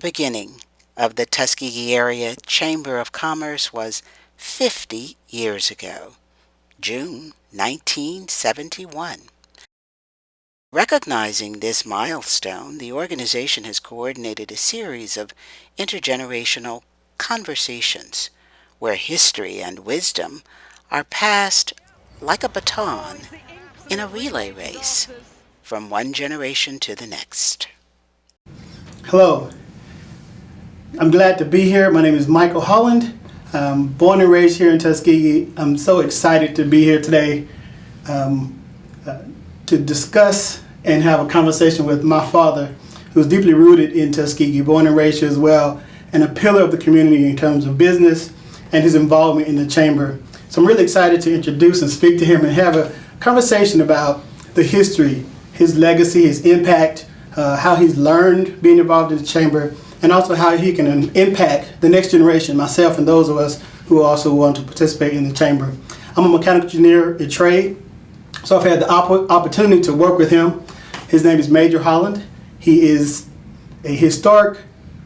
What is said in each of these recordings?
beginning of the Tuskegee Area Chamber of Commerce was 50 years ago, June 1971. Recognizing this milestone, the organization has coordinated a series of intergenerational conversations where history and wisdom are passed like a baton in a relay race from one generation to the next. Hello, I'm glad to be here. My name is Michael Holland. Born and raised here in Tuskegee. I'm so excited to be here today to discuss and have a conversation with my father, who's deeply rooted in Tuskegee, born and raised here as well, and a pillar of the community in terms of business and his involvement in the chamber. So I'm really excited to introduce and speak to him and have a conversation about the history, his legacy, his impact, how he's learned being involved in the chamber, and also how he can impact the next generation, myself and those of us who also want to participate in the chamber. I'm a mechanical engineer at trade, so I've had the opportunity to work with him. His name is Major Holland. He is a historic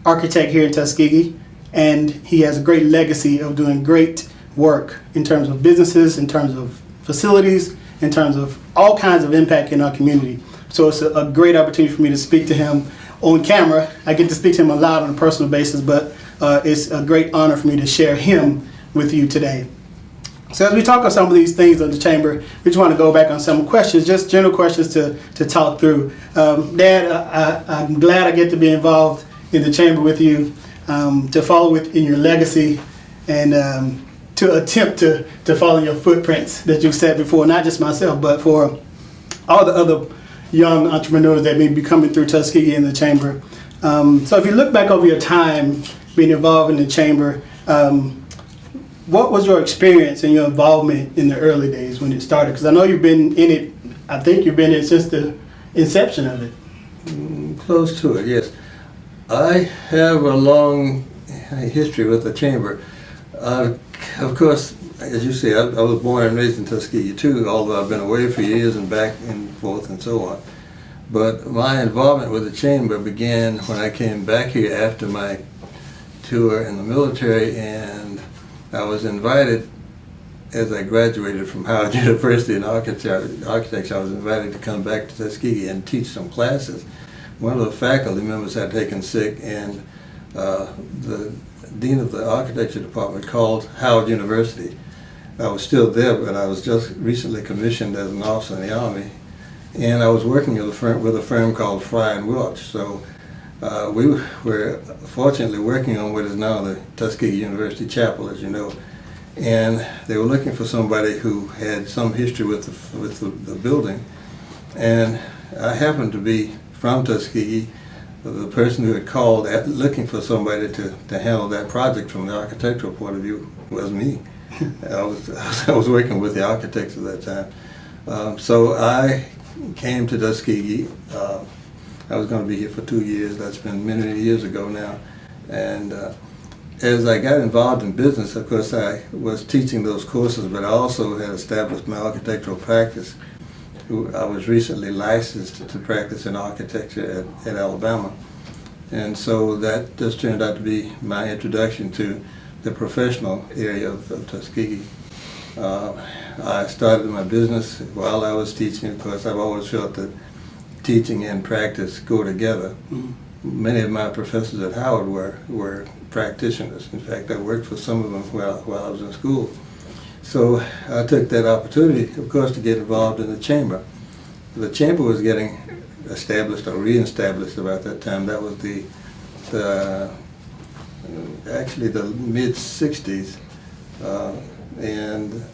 architect here in Tuskegee, and he has a great legacy of doing great work in terms of businesses, in terms of facilities, in terms of all kinds of impact in our community. So it's a great opportunity for me to speak to him on camera. I get to speak to him a lot on a personal basis, but it's a great honor for me to share him with you today. So as we talk about some of these things of the chamber, we just want to go back on some questions, just general questions to talk through. Dad, I'm glad I get to be involved in the chamber with you, to follow in your legacy, and to attempt to follow your footprints that you've set before, not just myself, but for all the other young entrepreneurs that may be coming through Tuskegee in the chamber. So if you look back over your time being involved in the chamber, what was your experience and your involvement in the early days when it started? Because I know you've been in it, I think you've been in it since the inception of it. Close to it, yes. I have a long history with the chamber. Of course, as you say, I was born and raised in Tuskegee too, although I've been away for years and back and forth and so on. But my involvement with the chamber began when I came back here after my tour in the military, and I was invited, as I graduated from Howard University in architecture, I was invited to come back to Tuskegee and teach some classes. One of the faculty members had taken sick, and the dean of the architecture department called Howard University. I was still there, but I was just recently commissioned as an officer in the Army, and I was working with a firm called Fry and Welch. So we were fortunately working on what is now the Tuskegee University Chapel, as you know, and they were looking for somebody who had some history with the building, and I happened to be from Tuskegee. The person who had called looking for somebody to handle that project from the architectural point of view was me. I was working with the architects at that time. So I came to Tuskegee. I was going to be here for 2 years. That's been many, many years ago now. And as I got involved in business, of course, I was teaching those courses, but I also had established my architectural practice. I was recently licensed to practice in architecture at Alabama. And so that just turned out to be my introduction to the professional area of Tuskegee. I started my business while I was teaching. Of course, I've always felt that teaching and practice go together. Mm-hmm. Many of my professors at Howard were practitioners. In fact, I worked for some of them while I was in school. So I took that opportunity, of course, to get involved in the chamber. The chamber was getting established or re-established about that time. That was actually the mid-60s, and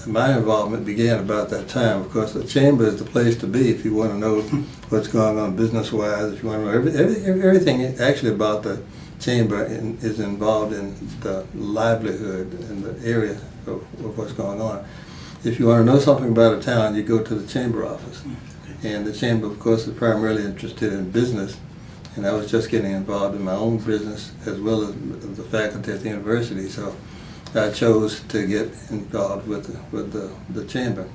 my involvement began about that time. Of course, the chamber is the place to be if you want to know what's going on business-wise, if you want to know everything actually about the chamber is involved in the livelihood and the area of what's going on. If you want to know something about a town, you go to the chamber office. And the chamber, of course, is primarily interested in business, and I was just getting involved in my own business as well as the faculty at the university, so I chose to get involved with the chamber.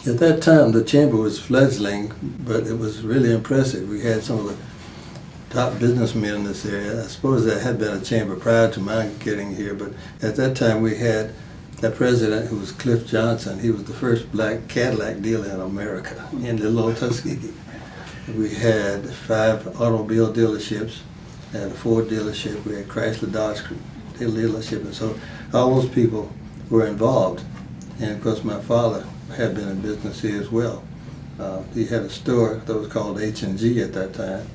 At that time, the chamber was fledgling, but it was really impressive. We had some of the top businessmen in this area. I suppose there had been a chamber prior to my getting here, but at that time we had the president, who was Cliff Johnson. He was the first black Cadillac dealer in America, in little old Tuskegee. We had 5 automobile dealerships, and a Ford dealership. We had Chrysler Dodge dealership, and so all those people were involved. And of course, my father had been in business here as well. He had a store that was called H&G at that time.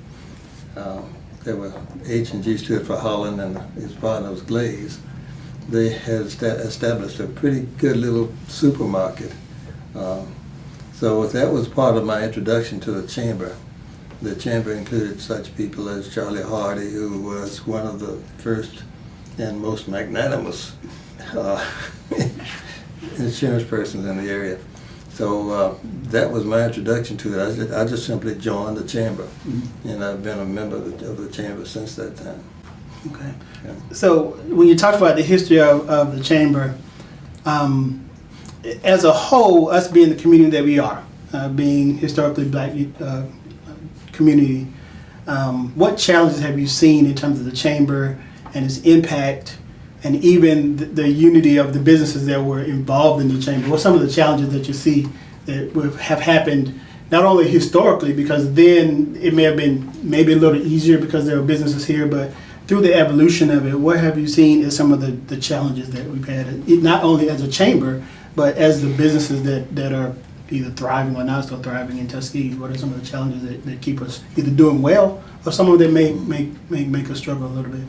There were H&G stood for Holland, and his partner was Glaze. They had established a pretty good little supermarket. So that was part of my introduction to the chamber. The chamber included such people as Charlie Hardy, who was one of the first and most magnanimous insurance persons in the area. So that was my introduction to it. I just simply joined the chamber, and I've been a member of the chamber since that time. Okay. Yeah. So when you talk about the history of the chamber, as a whole, us being the community that we are, being historically black community, what challenges have you seen in terms of the chamber and its impact, and even the unity of the businesses that were involved in the chamber? What are some of the challenges that you see that have happened, not only historically, because then it may have been maybe a little easier because there were businesses here, but through the evolution of it, what have you seen as some of the challenges that we've had, not only as a chamber, but as the businesses that are either thriving or not so thriving in Tuskegee? What are some of the challenges that keep us either doing well, or some of them may make us struggle a little bit?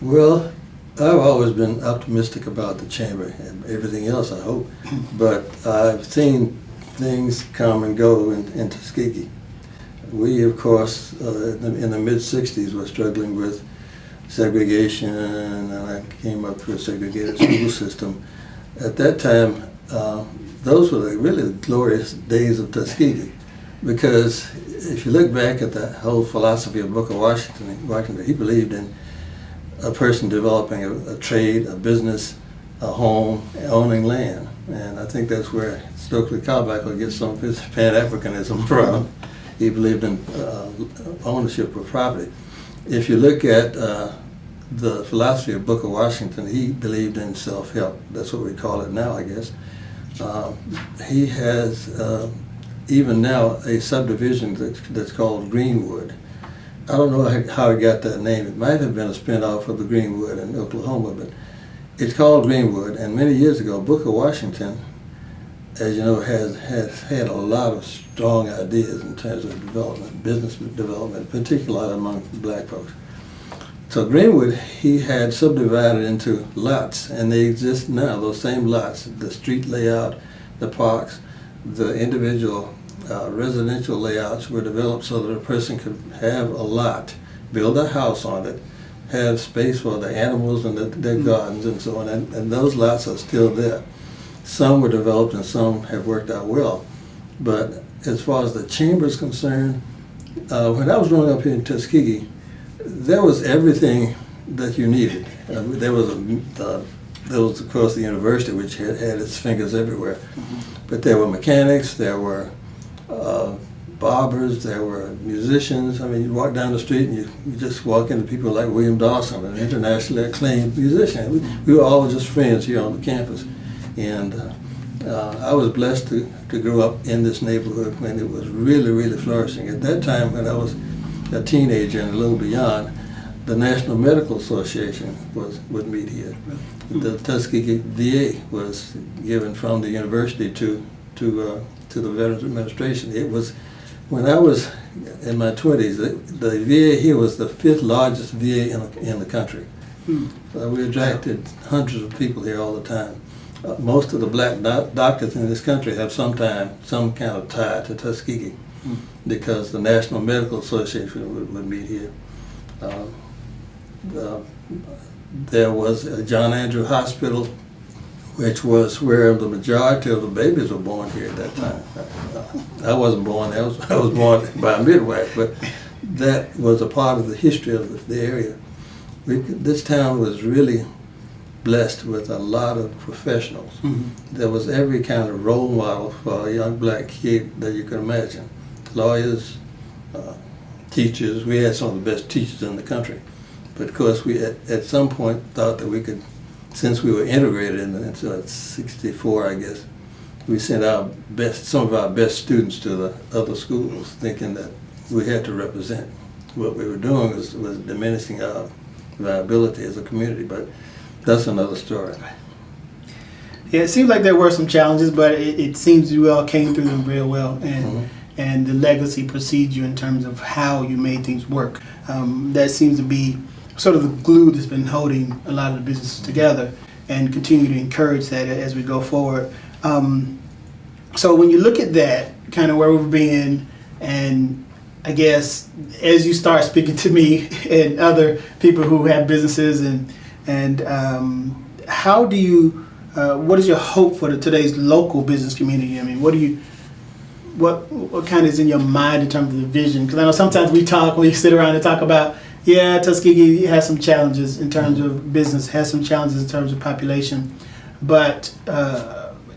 Well, I've always been optimistic about the chamber and everything else, I hope. But I've seen things come and go in Tuskegee. We, of course, in the mid-'60s were struggling with segregation, and I came up through a segregated school system. At that time, those were the really glorious days of Tuskegee, because if you look back at the whole philosophy of Booker Washington, he believed in a person developing a trade, a business, a home, owning land. And I think that's where Stokely Carmichael gets some of his Pan-Africanism from. He believed in ownership of property. If you look at the philosophy of Booker Washington, he believed in self-help. That's what we call it now, I guess. He has, even now, a subdivision that's called Greenwood. I don't know how he got that name. It might have been a spinoff of the Greenwood in Oklahoma, but it's called Greenwood. And many years ago, Booker Washington, as you know, has had a lot of strong ideas in terms of development, business development, particularly among black folks. So Greenwood, he had subdivided into lots, and they exist now, those same lots, the street layout, the parks, the individual residential layouts were developed so that a person could have a lot, build a house on it, have space for the animals and their gardens and so on, and those lots are still there. Some were developed and some have worked out well. But as far as the chamber is concerned, when I was growing up here in Tuskegee, there was everything that you needed. There was, of course, the university, which had its fingers everywhere. But there were mechanics, there were barbers, there were musicians. I mean, you walk down the street and you just walk into people like William Dawson, an internationally acclaimed musician. We were all just friends here on the campus. And I was blessed to grow up in this neighborhood when it was really, really flourishing. At that time, when I was a teenager and a little beyond, the National Medical Association would meet here. The Tuskegee VA was given from the university to the Veterans Administration. It was, when I was in my 20s, the VA here was the 5th largest VA in the country. So we attracted hundreds of people here all the time. Most of the black doctors in this country have some kind of tie to Tuskegee, because the National Medical Association would meet here. There was a John Andrew Hospital, which was where the majority of the babies were born here at that time. I wasn't born there, I was born by a midwife, but that was a part of the history of the area. This town was really blessed with a lot of professionals. There was every kind of role model for a young black kid that you could imagine. Lawyers, teachers. We had some of the best teachers in the country. But of course, we at some point thought that we could, since we were integrated into 64, I guess, we sent some of our best students to the other schools, thinking that we had to represent. What we were doing was diminishing our viability as a community, but that's another story. Yeah, it seems like there were some challenges, but it seems you all came through them real well, and the legacy precedes you in terms of how you made things work. That seems to be sort of the glue that's been holding a lot of the businesses together, and continue to encourage that as we go forward. So when you look at that, kind of where we've been, and I guess as you start speaking to me and other people who have businesses, and how do you, what is your hope for today's local business community? I mean, what kind of is in your mind in terms of the vision? Because I know sometimes we sit around and talk about, yeah, Tuskegee has some challenges in terms of business, has some challenges in terms of population, but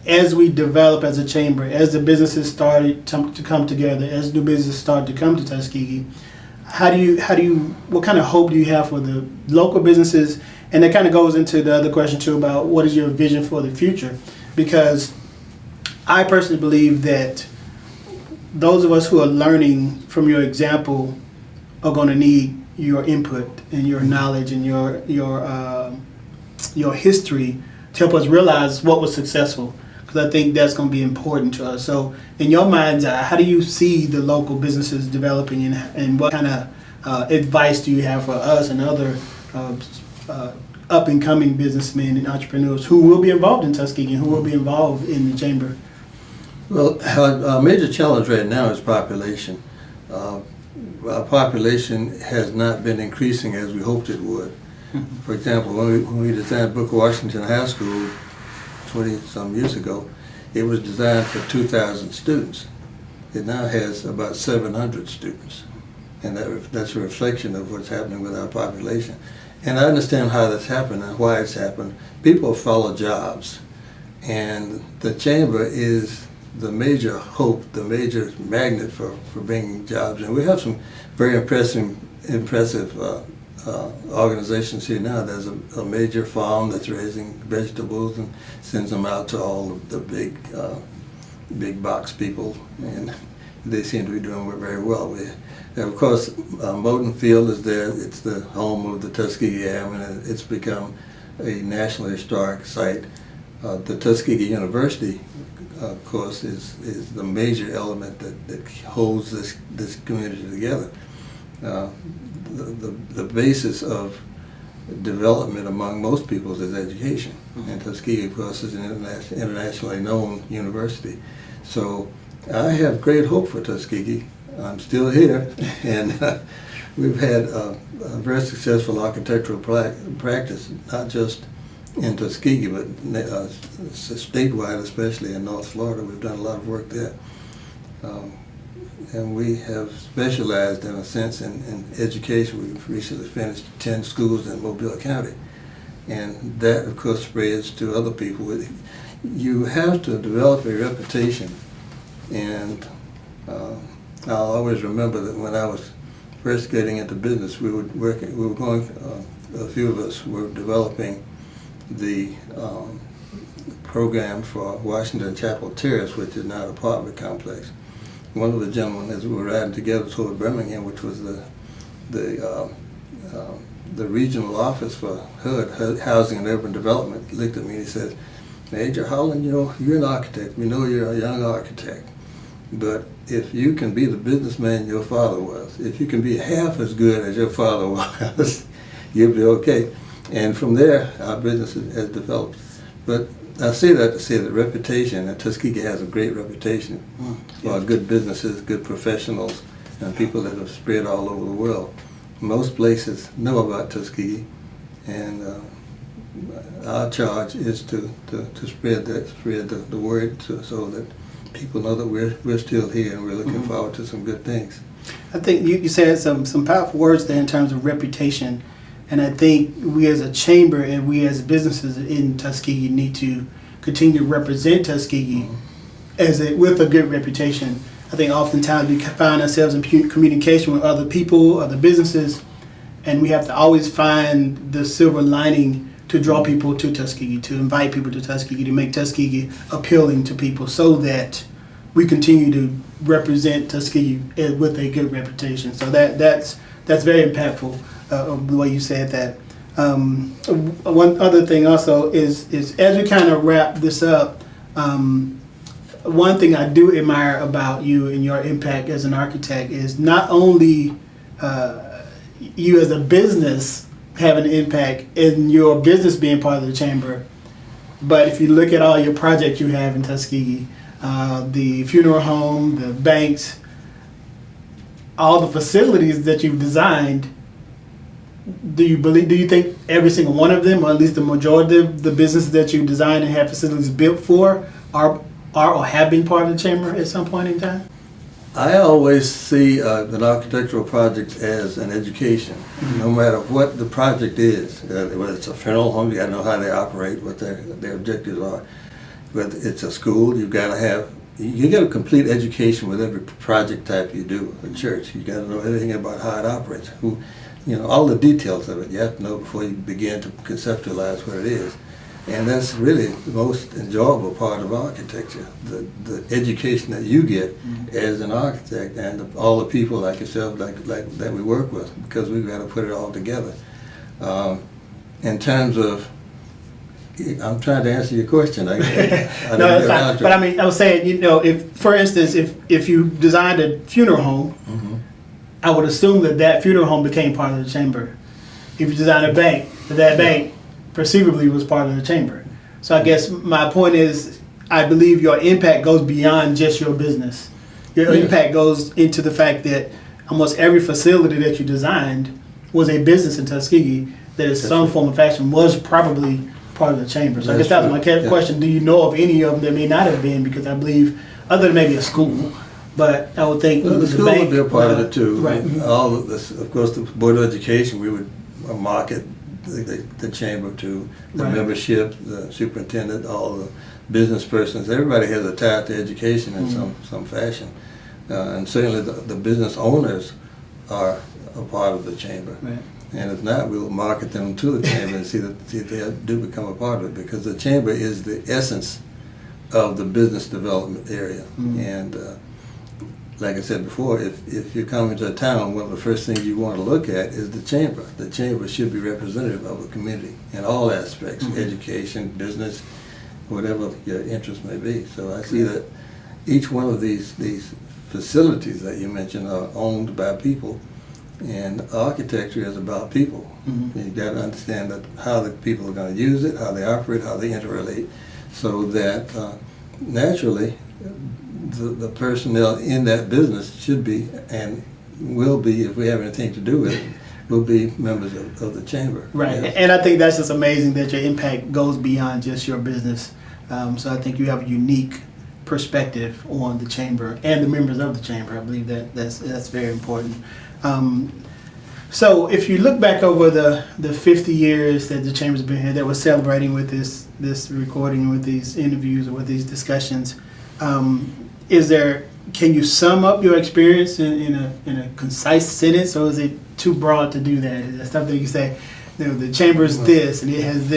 as we develop as a chamber, as the businesses started to come together, as new businesses start to come to Tuskegee, what kind of hope do you have for the local businesses? And that kind of goes into the other question too about what is your vision for the future? Because I personally believe that those of us who are learning from your example are going to need your input and your knowledge and your history to help us realize what was successful. Because I think that's going to be important to us. So, in your mind's eye, how do you see the local businesses developing, and what kind of advice do you have for us and other up and coming businessmen and entrepreneurs who will be involved in Tuskegee and who will be involved in the chamber? Well, our major challenge right now is population. Our population has not been increasing as we hoped it would. For example, when we designed Booker Washington High School 20-some years ago, it was designed for 2,000 students. It now has about 700 students, and that's a reflection of what's happening with our population. And I understand how that's happened and why it's happened. People follow jobs, and the chamber is the major hope, the major magnet for bringing jobs. And we have some very impressive organizations here now. There's a major farm that's raising vegetables and sends them out to all of the big box people, and they seem to be doing very well. Of course, Moton Field is there. It's the home of the Tuskegee Airmen, and it's become a national historic site. The Tuskegee University, of course, is the major element that holds this community together. The basis of development among most peoples is education, and Tuskegee, of course, is an internationally known university. So I have great hope for Tuskegee. I'm still here, and we've had a very successful architectural practice, not just in Tuskegee, but statewide, especially in North Florida. We've done a lot of work there. And we have specialized, in a sense, in education. We've recently finished 10 schools in Mobile County. And that, of course, spreads to other people. You have to develop a reputation. And I'll always remember that when I was first getting into business, a few of us were developing the program for Washington Chapel Terrace, which is now an apartment complex. One of the gentlemen, as we were riding together toward Birmingham, which was the regional office for HUD, Housing and Urban Development, looked at me and he said, "Major Holland, you're an architect. We know you're a young architect. But if you can be the businessman your father was, if you can be half as good as your father was, you'll be okay." And from there, our business has developed. But I say that to say that reputation, and Tuskegee has a great reputation for good businesses, good professionals, and people that have spread all over the world. Most places know about Tuskegee, and our charge is to spread the word so that people know that we're still here and we're looking forward to some good things. I think you said some powerful words there in terms of reputation. And I think we as a chamber and we as businesses in Tuskegee need to continue to represent Tuskegee with a good reputation. I think oftentimes we find ourselves in communication with other people, other businesses, and we have to always find the silver lining to draw people to Tuskegee, to invite people to Tuskegee, to make Tuskegee appealing to people so that we continue to represent Tuskegee with a good reputation. So that's very impactful, the way you said that. One other thing also is as we kind of wrap this up, one thing I do admire about you and your impact as an architect is not only you as a business have an impact in your business being part of the chamber, but if you look at all your projects you have in Tuskegee, the funeral home, the banks, all the facilities that you've designed, do you think every single one of them, or at least the majority of the businesses that you designed and have facilities built for, are or have been part of the chamber at some point in time? I always see an architectural project as an education, no matter what the project is. Whether it's a funeral home, you got to know how they operate, what their objectives are. Whether it's a school, you get a complete education with every project type you do. A church, you got to know everything about how it operates, all the details of it. You have to know before you begin to conceptualize what it is. And that's really the most enjoyable part of architecture, the education that you get as an architect, and all the people like yourself like that we work with, because we've got to put it all together. In terms of, I'm trying to answer your question. No, that's fine. But I mean, I was saying, if, for instance, if you designed a funeral home, I would assume that funeral home became part of the chamber. If you designed a bank, that bank perceivably was part of the chamber. So I guess my point is, I believe your impact goes beyond just your business. Your impact goes into the fact that almost every facility that you designed was a business in Tuskegee that in some form or fashion was probably part of the chamber. So I guess that was my question. Do you know of any of them that may not have been? Because I believe, other than maybe a school, but I would think the school would be a part of it too. Right. All of this, of course, the Board of Education, we would market the chamber to the membership, the superintendent, all the business persons. Everybody has a tie to education in some fashion, and certainly the business owners are a part of the chamber. Right. And if not, we will market them to the chamber and see if they do become a part of it, because the chamber is the essence of the business development area. And like I said before, if you come into a town, one of the first things you want to look at is the chamber. The chamber should be representative of the community in all aspects, education, business, whatever your interest may be. So I see that each one of these facilities that you mentioned are owned by people, and architecture is about people. You've got to understand how the people are going to use it, how they operate, how they interrelate, so that naturally the personnel in that business should be, and will be, if we have anything to do with it, will be members of the chamber. Right, and I think that's just amazing that your impact goes beyond just your business. So I think you have a unique perspective on the chamber and the members of the chamber. I believe that's very important. So if you look back over the 50 years that the chamber's been here, that we're celebrating with this recording, with these interviews, or with these discussions, can you sum up your experience in a concise sentence, or is it too broad to do that? Is that something you say, the chamber is this, and it has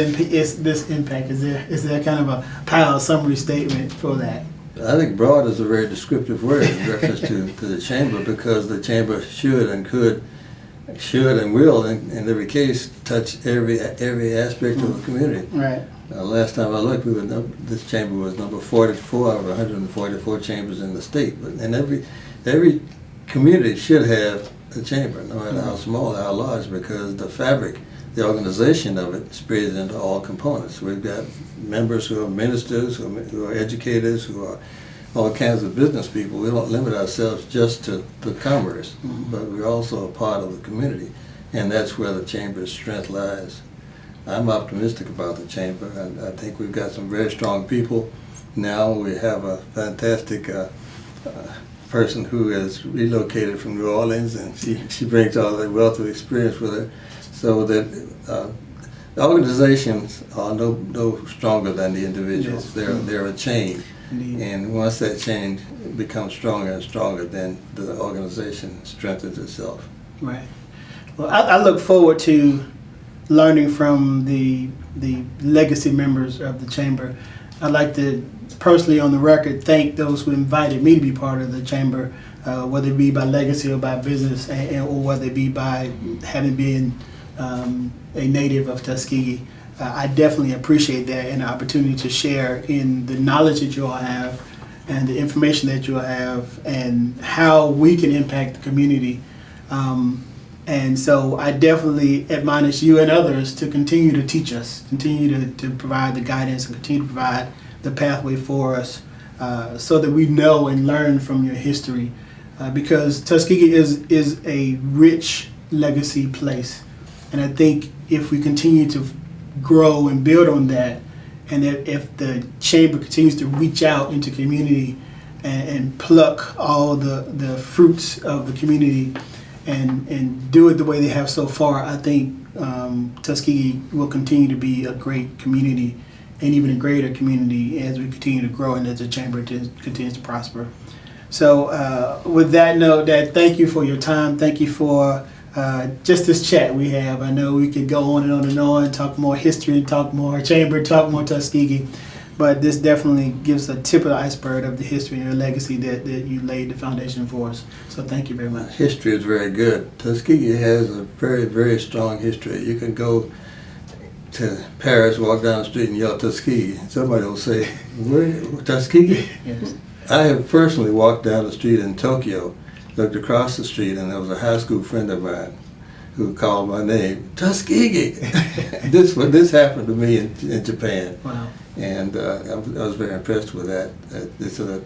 this impact? Is there kind of a pile summary statement for that? I think broad is a very descriptive word in reference to the chamber, because the chamber should and will, in every case, touch every aspect of the community. Right. Last time I looked, this chamber was number 44 out of 144 chambers in the state. And every community should have a chamber, no matter how small, how large, because the fabric, the organization of it, spreads into all components. We've got members who are ministers, who are educators, who are all kinds of business people. We don't limit ourselves just to the commerce, but we're also a part of the community, and that's where the chamber's strength lies. I'm optimistic about the chamber. I think we've got some very strong people. Now we have a fantastic person who has relocated from New Orleans, and she brings all that wealth of experience with her, so that the organizations are no stronger than the individuals. They're a chain. Indeed. And once that chain becomes stronger and stronger, then the organization strengthens itself. Right. Well, I look forward to learning from the legacy members of the chamber. I'd like to personally, on the record, thank those who invited me to be part of the chamber, whether it be by legacy or by business, or whether it be by having been a native of Tuskegee. I definitely appreciate that and the opportunity to share in the knowledge that you all have and the information that you all have and how we can impact the community. And so I definitely admonish you and others to continue to teach us, continue to provide the guidance and continue to provide the pathway for us so that we know and learn from your history. Because Tuskegee is a rich legacy place. And I think if we continue to grow and build on that, and if the chamber continues to reach out into community and pluck all the fruits of the community and do it the way they have so far, I think Tuskegee will continue to be a great community and even a greater community as we continue to grow and as the chamber continues to prosper. So with that note, Dad, thank you for your time. Thank you for just this chat we have. I know we could go on and on and on, talk more history, talk more chamber, talk more Tuskegee, but this definitely gives a tip of the iceberg of the history and the legacy that you laid the foundation for us. So thank you very much. History is very good. Tuskegee has a very, very strong history. You can go to Paris, walk down the street and yell Tuskegee. Somebody will say, "Where, Tuskegee?" Yes. I have personally walked down the street in Tokyo, looked across the street, and there was a high school friend of mine who called my name, Tuskegee. This happened to me in Japan. Wow. And I was very impressed with that.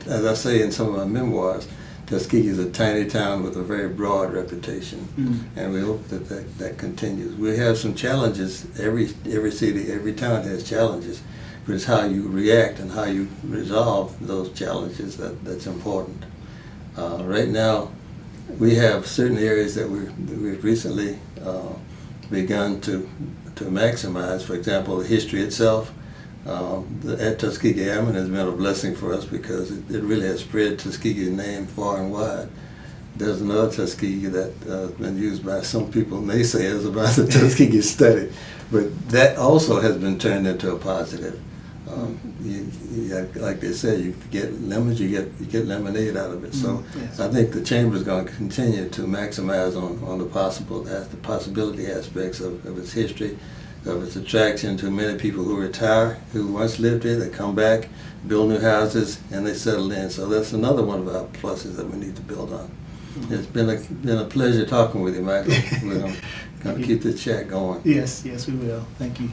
As I say in some of my memoirs, Tuskegee is a tiny town with a very broad reputation, and we hope that continues. We have some challenges. Every city, every town has challenges, but it's how you react and how you resolve those challenges that's important. Right now, we have certain areas that we've recently begun to maximize. For example, the history itself. At Tuskegee Airmen has been a blessing for us because it really has spread Tuskegee's name far and wide. There's another Tuskegee that's been used by some people, naysayers, about the Tuskegee study, but that also has been turned into a positive. Like they say, you get lemons, you get lemonade out of it. So yes. I think the chamber is going to continue to maximize on the possibility aspects of its history, of its attraction to many people who retire, who once lived here, they come back, build new houses, and they settle in. So that's another one of our pluses that we need to build on. It's been a pleasure talking with you, Michael. We're going to keep the chat going. Yes, we will. Thank you.